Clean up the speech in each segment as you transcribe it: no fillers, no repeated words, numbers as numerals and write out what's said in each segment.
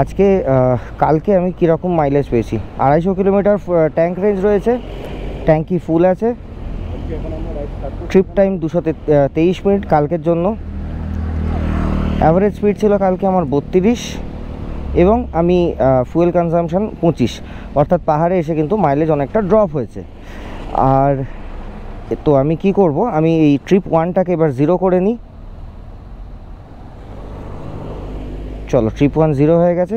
আজকে কালকে আমি কীরকম মাইলেজ পেয়েছি। 250 কিলোমিটার ট্যাঙ্ক রেঞ্জ রয়েছে, ট্যাঙ্কি ফুল আছে। ট্রিপ টাইম 223 মিনিট কালকের জন্য। অ্যাভারেজ স্পিড ছিল কালকে আমার 32 এবং আমি ফুয়েল কনজামশন 25, অর্থাৎ পাহাড়ে এসে কিন্তু মাইলেজ অনেকটা ড্রপ হয়েছে। আর তো আমি কি করব, আমি এই ট্রিপ 1টাকে এবার 0 করে নিই। চলো, ট্রিপ 1 0 হয়ে গেছে।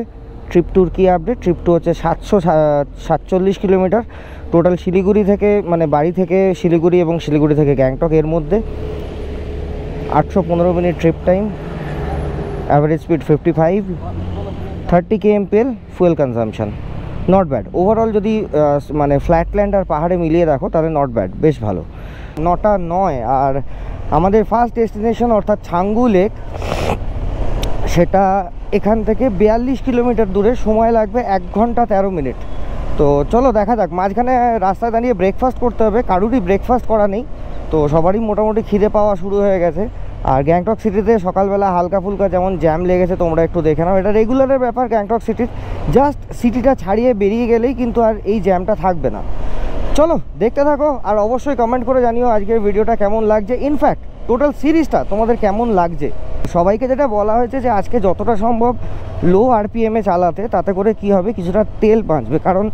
ট্রিপ 2 কি আপডেট? ট্রিপ 2 হচ্ছে 747 কিলোমিটার টোটাল, শিলিগুড়ি থেকে, মানে বাড়ি থেকে শিলিগুড়ি এবং শিলিগুড়ি থেকে গ্যাংটক এর মধ্যে। 815 minute trip time, average speed 55, 30 kmpl fuel consumption. Not bad overall, যদি মানে ফ্ল্যাটল্যান্ড আর পাহাড়ে মিলিয়ে দেখো তাহলে নট ব্যাড, বেশ ভালো। 9টা 9। আর আমাদের ফার্স্ট ডেস্টিনেশন অর্থাৎ ছাঙ্গু লেক, সেটা এখান থেকে 42 কিলোমিটার দূরে, সময় লাগবে 1 ঘন্টা 13 মিনিট। তো চলো দেখা যাক। মাঝখানে রাস্তায় দাঁড়িয়ে ব্রেকফাস্ট করতে হবে, কারুরই ব্রেকফাস্ট করা নেই, তো সবারই মোটামুটি খিদে পাওয়া শুরু হয়ে গেছে। আর গ্যাংটক সিটিতে সকালবেলা হালকা ফুলকা যেমন জ্যাম লেগেছে, তোমরা একটু দেখে নাও, এটা রেগুলারের ব্যাপার গ্যাংটক সিটির। জাস্ট সিটিটা ছাড়িয়ে বেরিয়ে গেলেই কিন্তু আর এই জ্যামটা থাকবে না। চলো দেখতে থাকো, আর অবশ্যই কমেন্ট করে জানিও আজকের ভিডিওটা কেমন লাগছে, ইনফ্যাক্ট টোটাল সিরিজটা তোমাদের কেমন লাগছে। সবাইকে যেটা বলা হয়েছে যে আজকে যতটা সম্ভব লো আরপিএমে চালাতে, তাতে করে কি হবে, কিছুটা তেল বাঁচবে। কারণ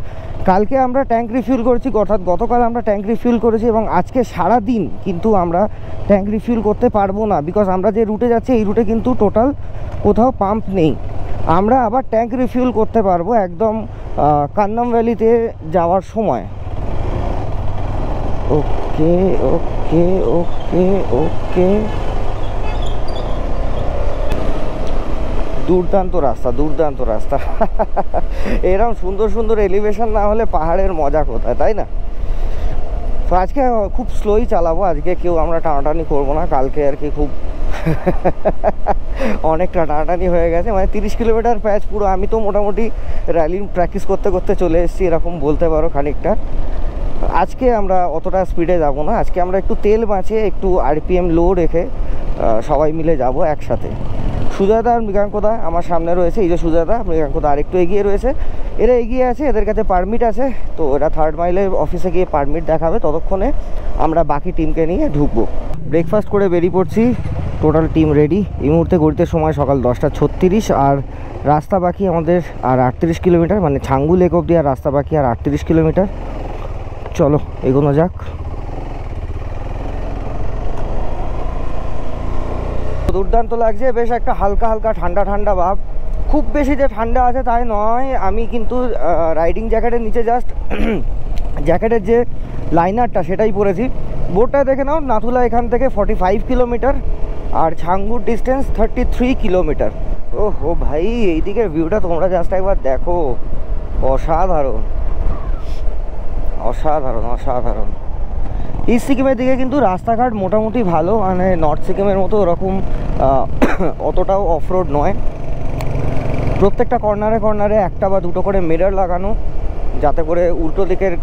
কালকে আমরা ট্যাঙ্ক রিফিউল করেছি, অর্থাৎ গতকাল আমরা ট্যাঙ্ক রিফিউল করেছি, এবং আজকে সারা দিন কিন্তু আমরা ট্যাঙ্ক রিফিউল করতে পারবো না, বিকজ আমরা যে রুটে যাচ্ছি এই রুটে কিন্তু টোটাল কোথাও পাম্প নেই। আমরা আবার ট্যাঙ্ক রিফিউল করতে পারবো একদম কান্নাম ভ্যালিতে যাওয়ার সময়। ওকে ওকে ওকে ওকে, দুর্দান্ত রাস্তা, দুর্দান্ত রাস্তা। এরকম সুন্দর সুন্দর এলিভেশন না হলে পাহাড়ের মজা কোথায়, তাই না? তো আজকে খুব স্লোই চালাবো, আজকে কেউ আমরা টানাটানি করবো না। কালকে আর কি খুব অনেকটা টানাটানি হয়ে গেছে, মানে 30 কিলোমিটার প্যাচ পুরো। আমি তো মোটামুটি র্যালি প্র্যাকটিস করতে করতে চলে এসেছি, এরকম বলতে পারো খানিকটা। আজকে আমরা অতটা স্পিডে যাব না, আজকে আমরা একটু তেল বাঁচিয়ে, একটু আরপিএম লো রেখে সবাই মিলে যাব একসাথে। সুজাতা আর মৃগাঙ্কদা আমার সামনে রয়েছে, এই যে সুজাতা, মৃগাঙ্কদা আরেকটু এগিয়ে রয়েছে। এরা এগিয়ে আছে, এদের কাছে পারমিট আছে, তো এরা 3rd মাইলের অফিসে গিয়ে পারমিট দেখাবে। ততক্ষণে আমরা বাকি টিমকে নিয়ে ঢুকবো। ব্রেকফাস্ট করে বেরিয়ে পড়ছি, টোটাল টিম রেডি। এই মুহূর্তে ঘড়িতে সময় সকাল 10:36, আর রাস্তা বাকি আমাদের আর 38 কিলোমিটার, মানে ছাঙ্গু লেক অবধি আর রাস্তা বাকি আর 38 কিলোমিটার। চলো এগোনো যাক। দুর্দান্ত লাগছে, বেশ একটা হালকা হালকা ঠান্ডা ঠান্ডা ভাব। খুব বেশি যে ঠান্ডা আছে তাই নয়। আমি কিন্তু রাইডিং জ্যাকেটের নিচে জাস্ট জ্যাকেটের যে লাইনারটা সেটাই পরেছি। বোর্ডটা দেখে নাও, নাথুলা এখান থেকে 45 কিলোমিটার, আর ছাঙ্গুর ডিস্টেন্স 33 কিলোমিটার। ওহো ভাই, এইদিকে ভিউটা তোমরা জাস্ট একবার দেখো, অসাধারণ অসাধারণ অসাধারণ। ইস্ট সিকিমের দিকে কিন্তু রাস্তাঘাট মোটামুটি ভালো, মানে নর্থ সিকিমের মতো ওরকম অতটাও অফরোড নয়। প্রত্যেকটা কর্নারে কর্নারে একটা বা দুটো করে মিরর লাগানো, যাতে করে উল্টো দিকের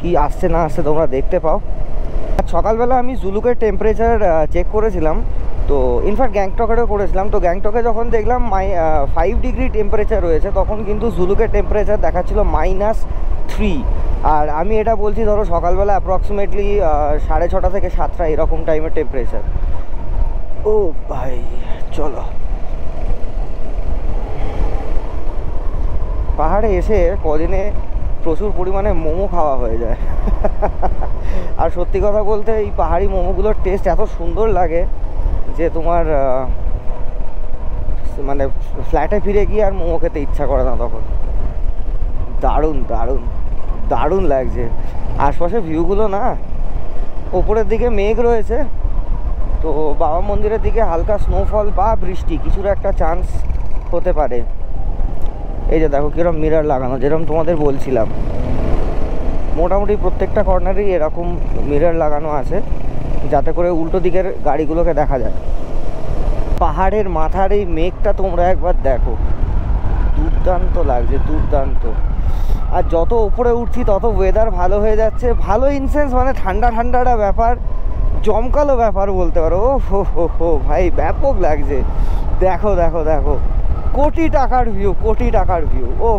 কি আসছে না আসছে তোমরা দেখতে পাও। সকালবেলা আমি জুলুকের টেম্পারেচার চেক করেছিলাম, তো ইনফ্যাক্ট গ্যাংটকেরও করেছিলাম। তো গ্যাংটকে যখন দেখলাম 5 ডিগ্রি টেম্পারেচার রয়েছে, তখন কিন্তু জুলুকের টেম্পারেচার দেখাচ্ছিল -3। আর আমি এটা বলছি ধরো সকালবেলা অ্যাপ্রক্সিমেটলি 6:30 থেকে 7টা এরকম টাইমের টেম্পারেচার। ও ভাই চলো, পাহাড়ে এসে কদিনে প্রচুর পরিমাণে মোমো খাওয়া হয়ে যায়। আর সত্যি কথা বলতে এই পাহাড়ি মোমোগুলোর টেস্ট এত সুন্দর লাগে যে তোমার মানে ফ্ল্যাটে ফিরে গিয়ে আর মোমো খেতে ইচ্ছা করে না তখন। দারুণ দারুণ দারুণ লাগছে। আশপাশে ভিউগুলো না, ওপরের দিকে মেঘ রয়েছে, তো বাবা মন্দিরের দিকে হালকা স্নোফল বা বৃষ্টি কিছুর একটা চান্স হতে পারে। এই যে দেখো কিরকম মিরর লাগানো, যেরকম তোমাদের বলছিলাম, মোটামুটি প্রত্যেকটা কর্নারেই এরকম মিরর লাগানো আছে, যাতে করে উল্টো দিকের গাড়িগুলোকে দেখা যায়। পাহাড়ের মাথার এই মেঘটা তোমরা একবার দেখো, দুর্দান্ত লাগছে, দুর্দান্ত। আর যত উপরে উঠছি তত ওয়েদার ভালো হয়ে যাচ্ছে। ভালো ইনসেন্স মানে ঠান্ডা ঠান্ডাটা ব্যাপার, জমকালো ব্যাপার বলতে পারো। ও হো হো হো ভাই, ব্যাপক লাগছে। দেখো দেখো দেখো, কোটি টাকার ভিউ, কোটি টাকার ভিউ। ও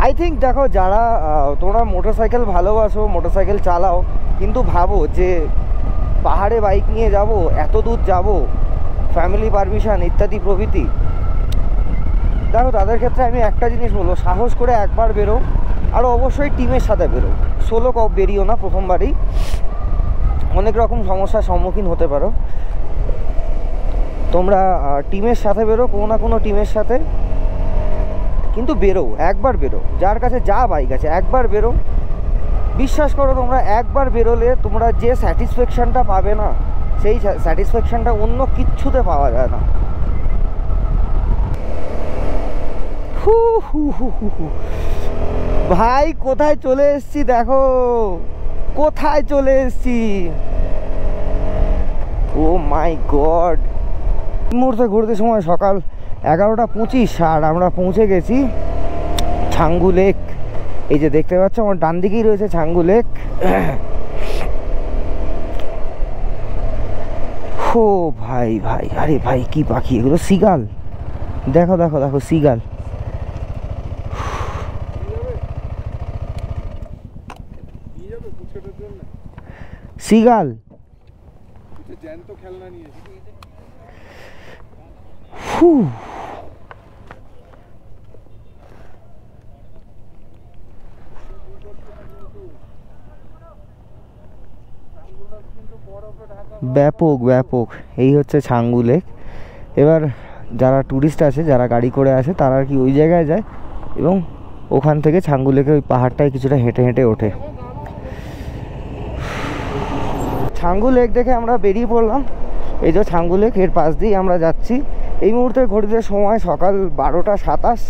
আই থিঙ্ক দেখো, যারা তোমরা মোটরসাইকেল ভালোবাসো, মোটরসাইকেল চালাও, কিন্তু ভাবো যে পাহাড়ে বাইক নিয়ে যাব, এত দূর যাব, ফ্যামিলি পারমিশন ইত্যাদি প্রভৃতি, দেখো তাদের ক্ষেত্রে আমি একটা জিনিস বলবো, সাহস করে একবার বেরো, আর অবশ্যই টিমের সাথে বেরো। সোলো বেরিও না প্রথমবারই, অনেক রকম সমস্যার সম্মুখীন হতে পারো। তোমরা টিমের সাথে বেরো, কোনো না কোনো টিমের সাথে, কিন্তু বেরো, একবার বেরো। যার কাছে যা বাইক আছে একবার বেরো। বিশ্বাস করো, তোমরা একবার বেরোলে তোমরা যে স্যাটিসফ্যাকশানটা পাবে না, সেই স্যাটিসফ্যাকশানটা অন্য কিচ্ছুতে পাওয়া যায় না। হু হু হু হু হু। ভাই কোথায় চলে এসছি দেখো, কোথায় চলে এসছি, ও মাই গড। মুহূর্তে ঘুরতে সময় সকাল 11:25, আর আমরা পৌঁছে গেছি ছাঙ্গু লেক। এই যে দেখতে পাচ্ছ আমার ডান দিকেই রয়েছে ছাঙ্গু লেক। ও ভাই ভাই, আরে ভাই কি পাখি এগুলো, সিগাল, দেখো দেখো দেখো সিগাল। সিগাল ব্যাপক ব্যাপক। এই হচ্ছে ছাঙ্গু লেক। এবার যারা ট্যুরিস্ট আছে, যারা গাড়ি করে আসে, তারা আর কি ওই জায়গায় যায় এবং ওখান থেকে ছাঙ্গু লেকে ওই পাহাড়টায় কিছুটা হেঁটে হেঁটে ওঠে। ছাঙ্গু লেক দেখে আমরা বেরিয়ে পড়লাম। এই যে ছাঙ্গু লেক, এর পাশ দিয়েই আমরা যাচ্ছি। এই মুহূর্তে ঘড়িতে সময় সকাল 12:27।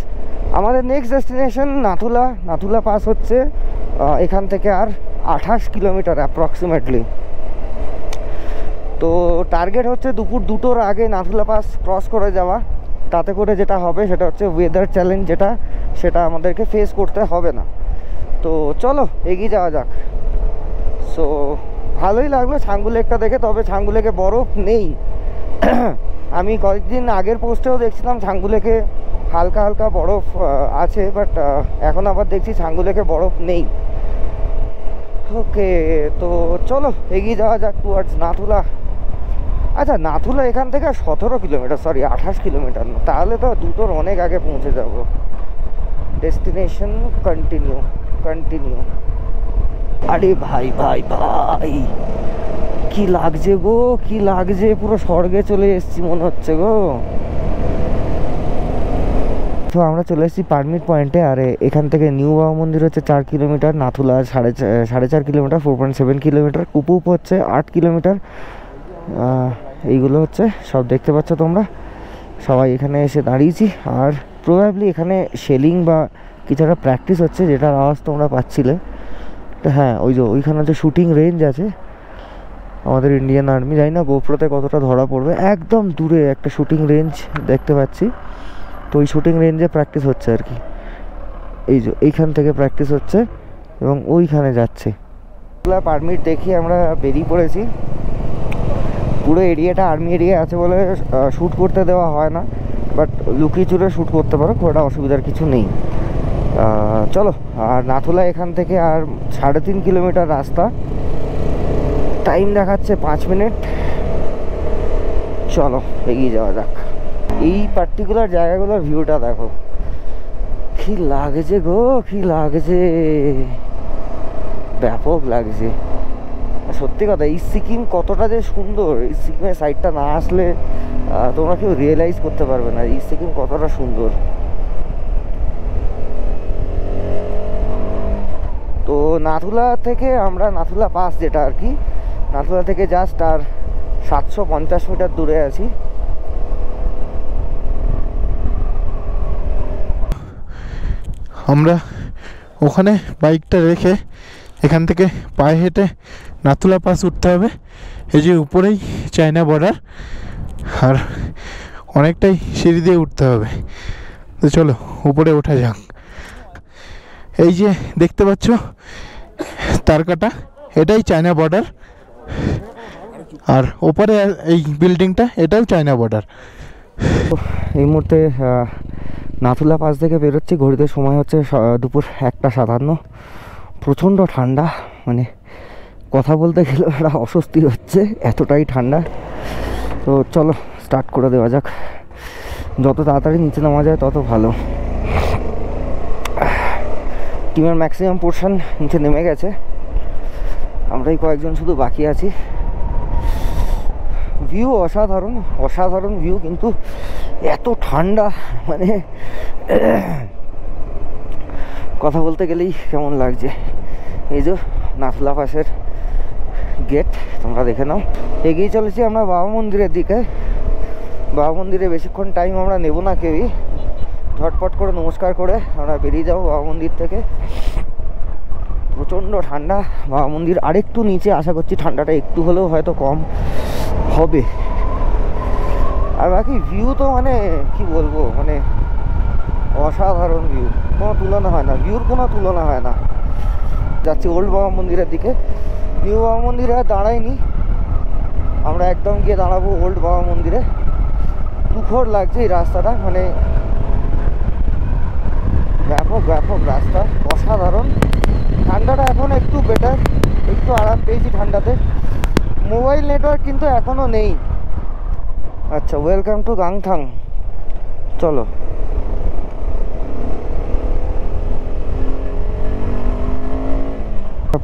আমাদের next destination Nathula. Nathula pass হচ্ছে এখান থেকে আর 28 কিলোমিটার অ্যাপ্রক্সিমেটলি। তো টার্গেট হচ্ছে দুপুর 2টোর আগে নাথুলা পাস ক্রস করে যাওয়া। তাতে করে যেটা হবে সেটা হচ্ছে ওয়েদার চ্যালেঞ্জ, সেটা আমাদেরকে ফেস করতে হবে না। তো চলো এগিয়ে যাওয়া যাক। সো ভালোই লাগলো ছাঙ্গু লেকটা দেখে, তবে ছাঙ্গু লেকে বরফ নেই। আমি কয়েকদিন আগের পোস্টেও দেখছিলাম ছাঙ্গু লেকে হালকা হালকা বরফ আছে, বাট এখন আবার দেখছি ছাঙ্গু লেকে বরফ নেই। ওকে, তো চলো এগিয়ে যাওয়া যাক টুয়ার্ডস নাথুলা। আচ্ছা, নাথুলা এখান থেকে 17 কিলোমিটার, সরি 28 কিলোমিটার না, তাহলে তো 2টোর অনেক আগে পৌঁছে যাব। Destination continue. আরে ভাই ভাই ভাই, কি লাগছে গো, কি লাগছে, পুরো স্বর্গে চলে এসেছি মনে হচ্ছে গো। তো আমরা চলে এসেছি পারমিট পয়েন্টে। আর এখান থেকে নিউ বাবা মন্দির হচ্ছে 4 kilometre, Nathula 4.5 kilometre, 4.7 kilometre, Kupup হচ্ছে 8 কিলোমিটার। এইগুলো হচ্ছে সব দেখতে পাচ্ছ তোমরা। সবাই এখানে এসে দাঁড়িয়েছি, আর প্রবাবলি এখানে শেলিং বা কিছু একটা প্র্যাকটিস হচ্ছে, যেটার আওয়াজ তোমরা পাচ্ছিলে। তো হ্যাঁ, ওই যে ওইখানে যে শুটিং রেঞ্জ আছে আমাদের ইন্ডিয়ান আর্মি, জানি না গোপ্রোতে কতটা ধরা পড়বে, একদম দূরে একটা শুটিং রেঞ্জ দেখতে পাচ্ছি। তো ওই শুটিং রেঞ্জে প্র্যাকটিস হচ্ছে আর কি। এই যে এইখান থেকে প্র্যাকটিস হচ্ছে এবং ওইখানে যাচ্ছে। পারমিট দেখিয়ে আমরা বেরিয়ে পড়েছি। পুরো এরিয়াটা আর্মি এরিয়া আছে বলে শ্যুট করতে দেওয়া হয় না, বাট লুকিয়ে চুরে শ্যুট করতে পারো, খুব একটা অসুবিধার কিছু নেই। চলো, আর নাথুলা এখান থেকে আর 3.5 কিলোমিটার রাস্তা, টাইম দেখাচ্ছে 5 মিনিট। চলো এগিয়ে যাওয়া যাক। এই পার্টিকুলার জায়গাগুলোর ভিউটা দেখো, কি লাগছে গো, কি লাগছে, ব্যাপক লাগছে। সত্যি কথা, এই সিকিম কতটা যে সুন্দর, এই সিকিমের সাইডটা না আসলে তোমরা কেউ রিয়েলাইজ করতে পারবে না এই সিকিম কতটা সুন্দর। তো নাথুলা থেকে আমরা নাথুলা পাস, যেটা আর কি নাথুলা থেকে জাস্ট আর 750 মিটার দূরে আছি। আমরা ওখানে বাইকটা রেখে এখান থেকে পায়ে হেঁটে নাথুলা পাস উঠতে হবে। এই যে উপরেই চায়না বর্ডার, আর অনেকটাই সিঁড়ি দিয়ে উঠতে হবে। তো চলো উপরে ওঠা যাক। এই যে দেখতে পাচ্ছ তারকাটা, এটাই চায়না বর্ডার, আর ওপরে এই বিল্ডিংটা, এটাও চায়না বর্ডার। এই মুহূর্তে নাথুলা পাস থেকে বেরোচ্ছি, ঘড়িতে সময় হচ্ছে দুপুর 1:57। প্রচণ্ড ঠান্ডা, মানে কথা বলতে গেলেও একটা অস্বস্তি হচ্ছে, এতটাই ঠান্ডা। তো চলো স্টার্ট করে দেওয়া যাক, যত তাড়াতাড়ি নিচে নামা যায় তত ভালো। টিমের ম্যাক্সিমাম পোর্শন নিচে নেমে গেছে, আমরাই কয়েকজন শুধু বাকি আছি। ভিউ অসাধারণ, অসাধারণ ভিউ, কিন্তু এত ঠান্ডা, মানে কথা বলতে গেলেই কেমন লাগছে। এই যে নাথুলা পাসের গেট, তোমরা দেখে নাও। এগিয়ে চলেছি আমরা বাবা মন্দিরের দিকে। বাবা মন্দিরে বেশিক্ষণ টাইম আমরা নেব না কেউই, ঝটপট করে নমস্কার করে আমরা বেরিয়ে যাবো বাবা মন্দির থেকে। প্রচণ্ড ঠান্ডা বাবা মন্দির, আরেকটু নিচে আশা করছি ঠান্ডাটা একটু হলেও হয়তো কম হবে। আর বাকি ভিউ তো মানে কি বলবো, মানে অসাধারণ ভিউ, কোনো তুলনা হয় না, ভিউর কোনো তুলনা হয় না। যাচ্ছি ওল্ড বাবা মন্দিরের দিকে। নিউ বাবা মন্দিরে আর দাঁড়াইনি, আমরা একদম গিয়ে দাঁড়াবো ওল্ড বাবা মন্দিরে। তুখর লাগছে এই রাস্তাটা, মানে ব্যাপক ব্যাপক রাস্তা, অসাধারণ। ঠান্ডাটা এখন একটু বেটার, একটু আরাম পেয়েছি ঠান্ডাতে। মোবাইল নেটওয়ার্ক কিন্তু এখনও নেই। আচ্ছা, ওয়েলকাম টু গাংথাং। চলো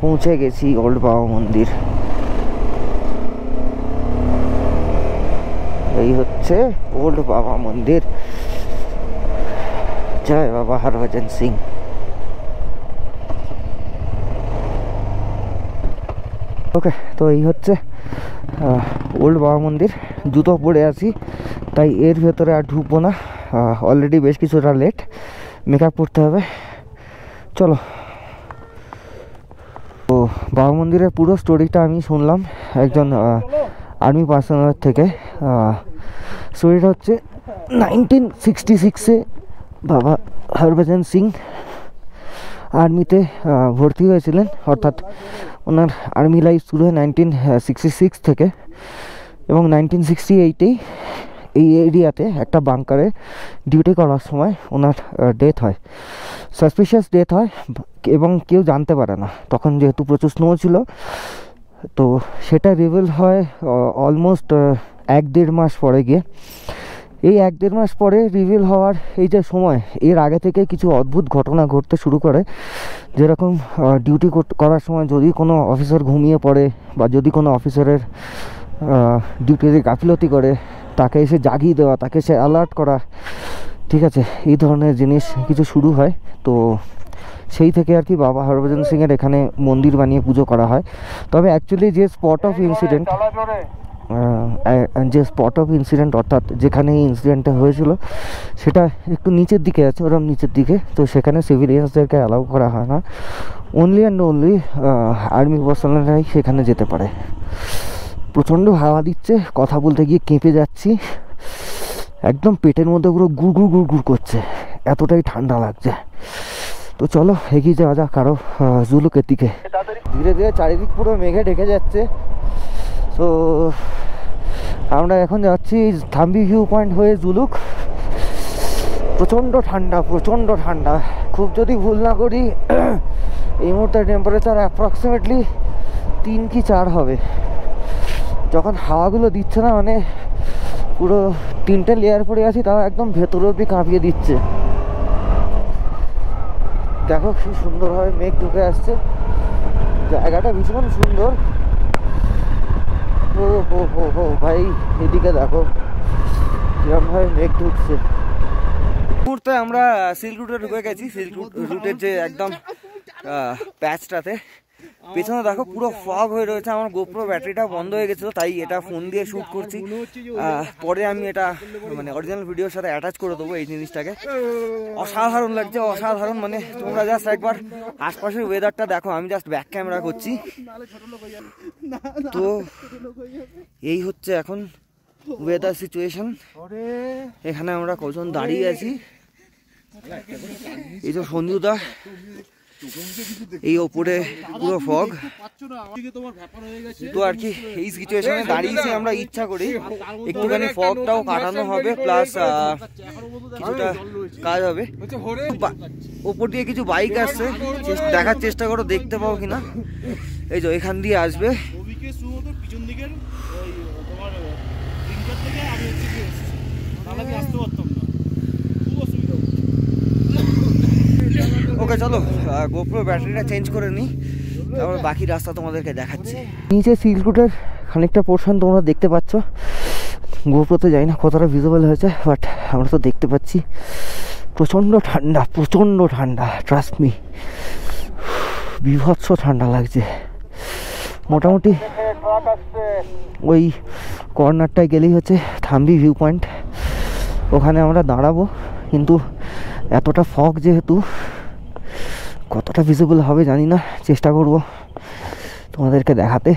পৌঁছে গেছি ওল্ড বাবা মন্দির। এই হচ্ছে ওল্ড বাবা মন্দির। জয় বাবা হরভজন সিং। ওকে, তো এই হচ্ছে ওল্ড বাবা মন্দির। জুতো পরে আছি, তাই এর ভেতরে আর ঢুকবো না, অলরেডি বেশ কিছুটা লেট, মেকআপ করতে হবে। চলো। তো বাবা মন্দিরের পুরো স্টোরিটা আমি শুনলাম একজন আর্মি পার্সনের থেকে। স্টোরিটা হচ্ছে 1966-এ বাবা হরভজন সিং আর্মিতে ভর্তি হয়েছিলেন, অর্থাৎ ওনার আর্মি লাইফ শুরু হয় 1966 থেকে, এবং 1968-এই এই এরিয়াতে একটা বাংকারে ডিউটি করার সময় ওনার ডেথ হয়, সাসপিশিয়াস ডেথ হয়, এবং কেউ জানতে পারে না তখন, যেহেতু প্রচুর স্নো ছিল। তো সেটা রিভিল হয় অলমোস্ট 1-1.5 মাস পরে গিয়ে। এই 1-1.5 মাস পরে রিভিল হওয়ার এই যে সময়, এর আগে থেকে কিছু অদ্ভুত ঘটনা ঘটতে শুরু করে। যেরকম ডিউটি করার সময় যদি কোনো অফিসার ঘুমিয়ে পড়ে, বা যদি কোনো অফিসারের ডিউটিতে গাফিলতি করে, তাকে এসে জাগিয়ে দেওয়া, তাকে এসে অ্যালার্ট করা, ঠিক আছে, এই ধরনের জিনিস কিছু শুরু হয়। তো সেই থেকে আর কি বাবা হরভজন সিংয়ের এখানে মন্দির বানিয়ে পুজো করা হয়। তবে অ্যাকচুয়ালি যে স্পট অফ ইনসিডেন্ট অর্থাৎ যেখানে এই ইনসিডেন্টটা হয়েছিল, সেটা একটু নিচের দিকে আছে, ওরম নিচের দিকে। তো সেখানে সিভিলিয়ানসদেরকে অ্যালাউ করা হয় না, অনলি অ্যান্ড অনলি আর্মি পার্সোনালরাই সেখানে যেতে পারে। প্রচণ্ড হাওয়া দিচ্ছে, কথা বলতে গিয়ে কেঁপে যাচ্ছি, একদম পেটের মধ্যে পুরো গুড় গুড় করছে, এতটাই ঠান্ডা লাগছে। তো চলো এগিয়ে যাওয়া যাক আরও জুলুকের দিকে। ধীরে ধীরে চারিদিক পুরো মেঘে ঢেকে যাচ্ছে। তো আমরা এখন যাচ্ছি থাম্বি ভিউ পয়েন্ট হয়ে জুলুক। প্রচণ্ড ঠান্ডা, প্রচণ্ড ঠান্ডা। খুব যদি ভুল না করি এই মুহূর্তে টেম্পারেচার অ্যাপ্রক্সিমেটলি 3 কি 4 হবে। যখন হাওয়াগুলো দিচ্ছে না, মানে পুরো 3টে লেয়ার পরে আছি, তাও একদম ভেতর অব্দি কাঁপিয়ে দিচ্ছে। দেখো কি সুন্দরভাবে মেঘ ঢুকে আসছে, জায়গাটা ভীষণ সুন্দর। ও হো হো হো ভাই, এদিকে দেখো কিরমভাবে মেঘ ঢুকছে। মুহূর্তে আমরা সিল্ক রুটে ঢুকে গেছি, সিল্ক রুটের যে একদম প্যাচটাতে। পেছনে দেখো পুরো ফগ হয়ে রয়েছে। আমার গোপ্রো ব্যাটারিটা বন্ধ হয়ে গেছিলো, তাই এটা ফোন দিয়ে শ্যুট করছি। পরে আমি এটা মানে অরিজিনাল ভিডিওর সাথে অ্যাটাচ করে দেবো এই জিনিসটাকে। অসাধারণ লাগছে, অসাধারণ। মানে তোমরা জাস্ট একবার আশপাশের ওয়েদারটা দেখো, আমি জাস্ট ব্যাক ক্যামেরা করছি। তো এই হচ্ছে এখন ওয়েদার সিচুয়েশন। এখানে আমরা কজন দাঁড়িয়ে আছি, এই যে সঞ্জুদা, এই ওপরে পুরো ফগ। তো আর কি এই সিচুয়েশনে দাঁড়িয়েছি আমরা, ইচ্ছা করি একটুখানি ফগটাও কাটানো হবে, প্লাস কিছুটা কাজ হবে। ওপর দিয়ে কিছু বাইক আসছে, দেখার চেষ্টা করো দেখতে পাও কিনা। এই যে এখান দিয়ে আসবে, ওকে চলো গোপ্রো ব্যাটারিটা চেঞ্জ করে নিই, তারপর বাকি রাস্তা তোমাদেরকে দেখাচ্ছি। নিচে সিল্ক রুটের খানিকটা পোর্শন তোমরা দেখতে পাচ্ছ, গোপ্রোতে যাই না কতটা ভিজিবল হয়েছে, বাট আমরা তো দেখতে পাচ্ছি। প্রচণ্ড ঠান্ডা, প্রচণ্ড ঠান্ডা, ট্রাস্ট মি, বিভৎস ঠান্ডা লাগছে। মোটামুটি ওই কর্নারটায় গেলেই হচ্ছে থাম্বি ভিউ পয়েন্ট, ওখানে আমরা দাঁড়াবো। কিন্তু এতটা ফগ যেহেতু কতটা ভিজিবল হবে জানি না, চেষ্টা করব তোমাদেরকে দেখাতে।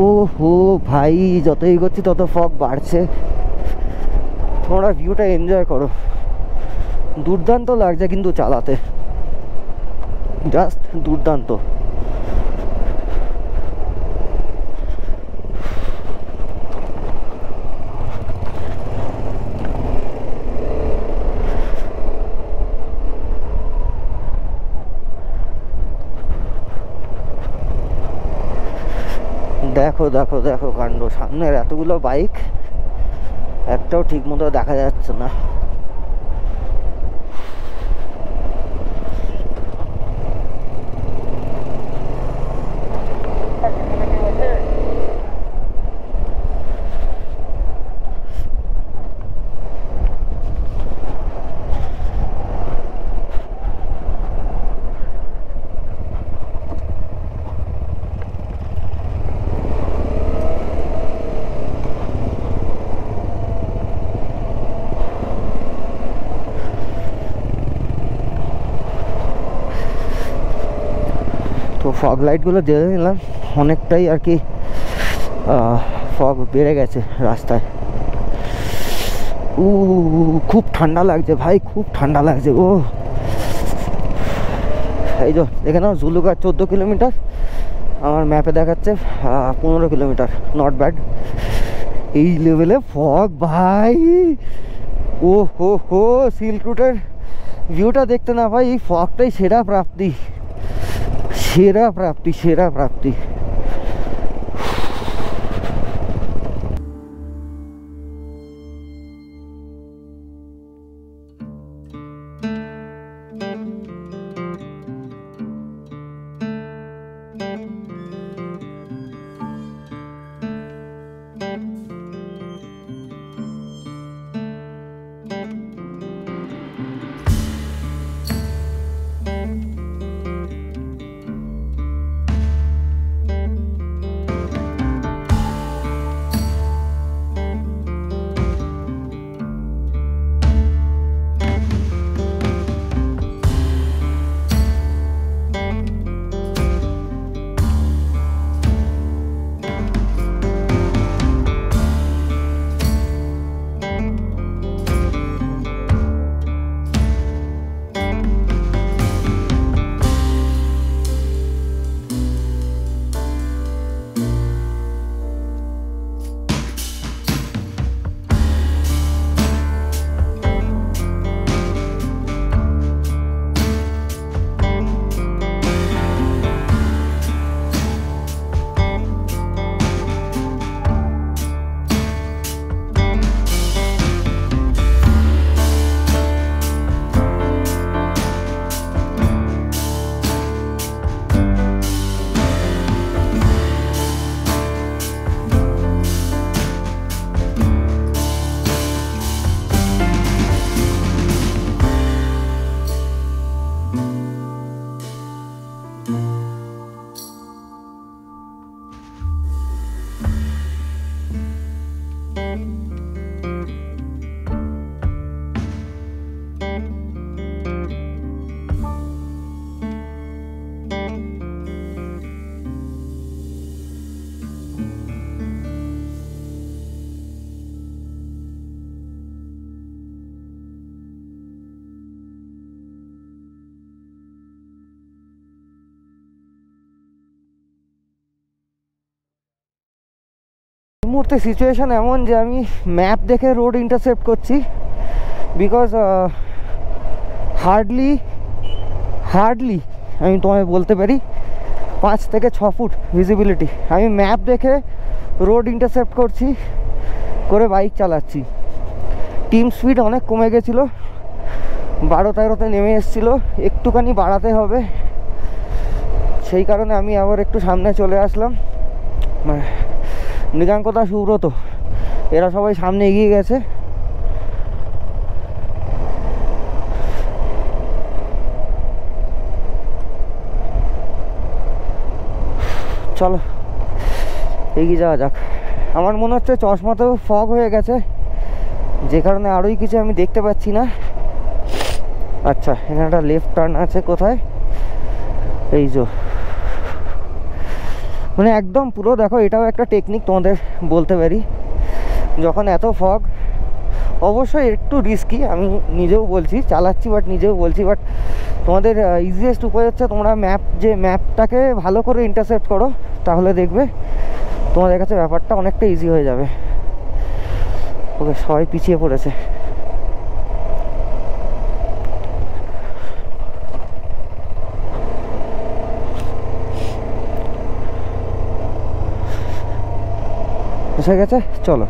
ও হো ভাই, যত এগোচ্ছি তত ফগ বাড়ছে। তোমরা ভিউটা এনজয় করো, দুর্দান্ত লাগছে কিন্তু চালাতে, জাস্ট দুর্দান্ত। দেখো দেখো দেখো কাণ্ড, সামনের এতগুলো বাইক, একটাও ঠিক মতো দেখা যাচ্ছে না। তো ফগ লাইটগুলো জেলে নিলাম, অনেকটাই আর কি ফগ বেড়ে গেছে রাস্তায়। খুব ঠান্ডা লাগছে ভাই, খুব ঠান্ডা লাগছে। ও এই যে এখানে জুলুকা 14 কিলোমিটার, আমার ম্যাপে দেখাচ্ছে 15 কিলোমিটার, নট ব্যাড। এই লেভেলে ফগ ভাই, ও হো হো, সিল্ক রুটের ভিউটা দেখতে না ভাই, এই ফগটাই সেরা প্রাপ্তি, সেরা প্রাপ্তি, সেরা প্রাপ্তি। মুহূর্তে সিচুয়েশান এমন যে আমি ম্যাপ দেখে রোড ইন্টারসেপ্ট করছি, বিকজ হার্ডলি আমি তোমায় বলতে পারি 5 থেকে 6 ফুট ভিজিবিলিটি। আমি ম্যাপ দেখে রোড ইন্টারসেপ্ট করছি, করে বাইক চালাচ্ছি। টিম স্পিড অনেক কমে গেছিলো, 12-13-তে নেমে এসেছিলো, একটুখানি বাড়াতে হবে, সেই কারণে আমি আবার একটু সামনে চলে আসলাম। মৃগাঙ্কদা, সুব্রত এরা সবাই সামনে এগিয়ে গেছে। চলো এগিয়ে যাওয়া যাক। আমার মনে হচ্ছে চশমাতেও ফগ হয়ে গেছে, যে কারণে আরোই কিছু আমি দেখতে পাচ্ছি না। আচ্ছা, এখানে একটা লেফট টার্ন আছে কোথায়, এই যে মানে একদম পুরো দেখো, এটাও একটা টেকনিক তোমাদের বলতে পারি। যখন এত ফগ, অবশ্যই একটু রিস্কি, আমি নিজেও বলছি, চালাচ্ছি বাট নিজেও বলছি, বাট তোমাদের ইজিয়েস্ট উপায় হচ্ছে তোমরা ম্যাপটাকে ভালো করে ইন্টারসেপ্ট করো, তাহলে দেখবে তোমাদের কাছে ব্যাপারটা অনেকটা ইজি হয়ে যাবে। ওকে, সবাই পিছিয়ে পড়েছে। এসে গেছে, চলো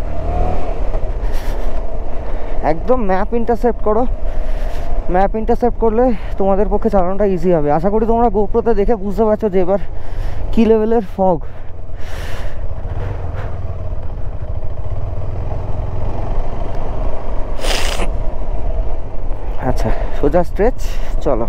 একদম ম্যাপ ইন্টারসেপ্ট করো। ম্যাপ ইন্টারসেপ্ট করলে তোমাদের পক্ষে চালানোটা ইজি হবে। আশা করি তোমরা গোপ্রোতে দেখে বুঝতে পারছো যে এবার কী লেভেলের ফগ। আচ্ছা, সোজা স্ট্রেচ, চলো।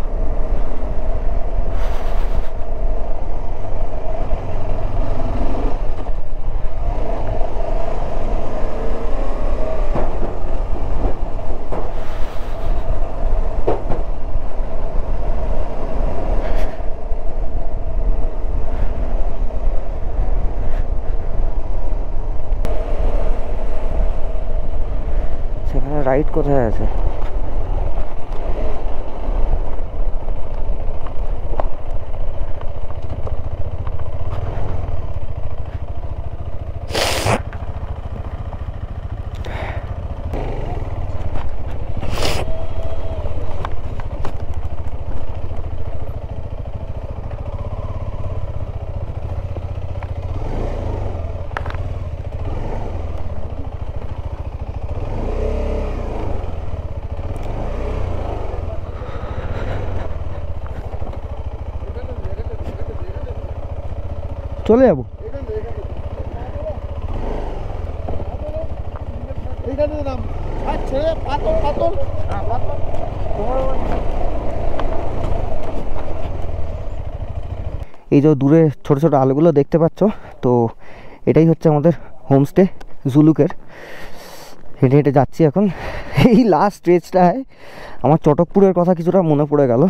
সেখানে রাইট কোথায় আছে? চলে যাবো। এই যে দূরে ছোট ছোট আলোগুলো দেখতে পাচ্ছ, তো এটাই হচ্ছে আমাদের হোমস্টে জুলুকের। হেঁটে হেঁটে যাচ্ছি এখন। এই লাস্ট স্ট্রেচটায় আমার চটকপুরের কথা কিছুটা মনে পড়ে গেল।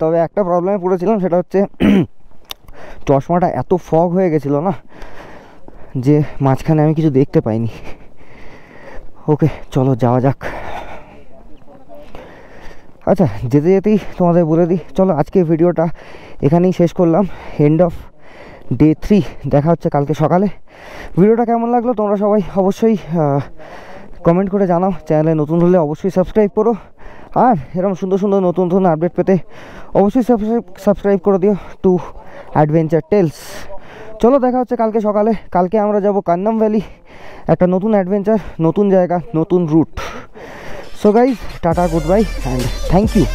তবে একটা প্রবলেমে পড়েছিলাম, সেটা হচ্ছে চশমাটা এত ফগ হয়ে গেছিলো না, যে মাঝখানে আমি কিছু দেখতে পাইনি। ওকে, চলো যাওয়া যাক। আচ্ছা, যেতে যেতেই তোমাদের বলে দিই, চলো আজকে ভিডিওটা এখানেই শেষ করলাম। End off day 3। দেখা হচ্ছে কালকে সকালে। ভিডিওটা কেমন লাগলো তোমরা সবাই অবশ্যই কমেন্ট করে জানাও। চ্যানেলে নতুন হলে অবশ্যই সাবস্ক্রাইব করো, আর এরকম সুন্দর সুন্দর নতুন নতুন আপডেট পেতে অবশ্যই সাবস্ক্রাইব করে দিও টু অ্যাডভেঞ্চার টেলস। চলো দেখা হচ্ছে কালকে সকালে। কালকে আমরা যাব কান্নাম ভ্যালি, একটা নতুন অ্যাডভেঞ্চার, নতুন জায়গা, নতুন route. So guys, tata, good bye and thank you.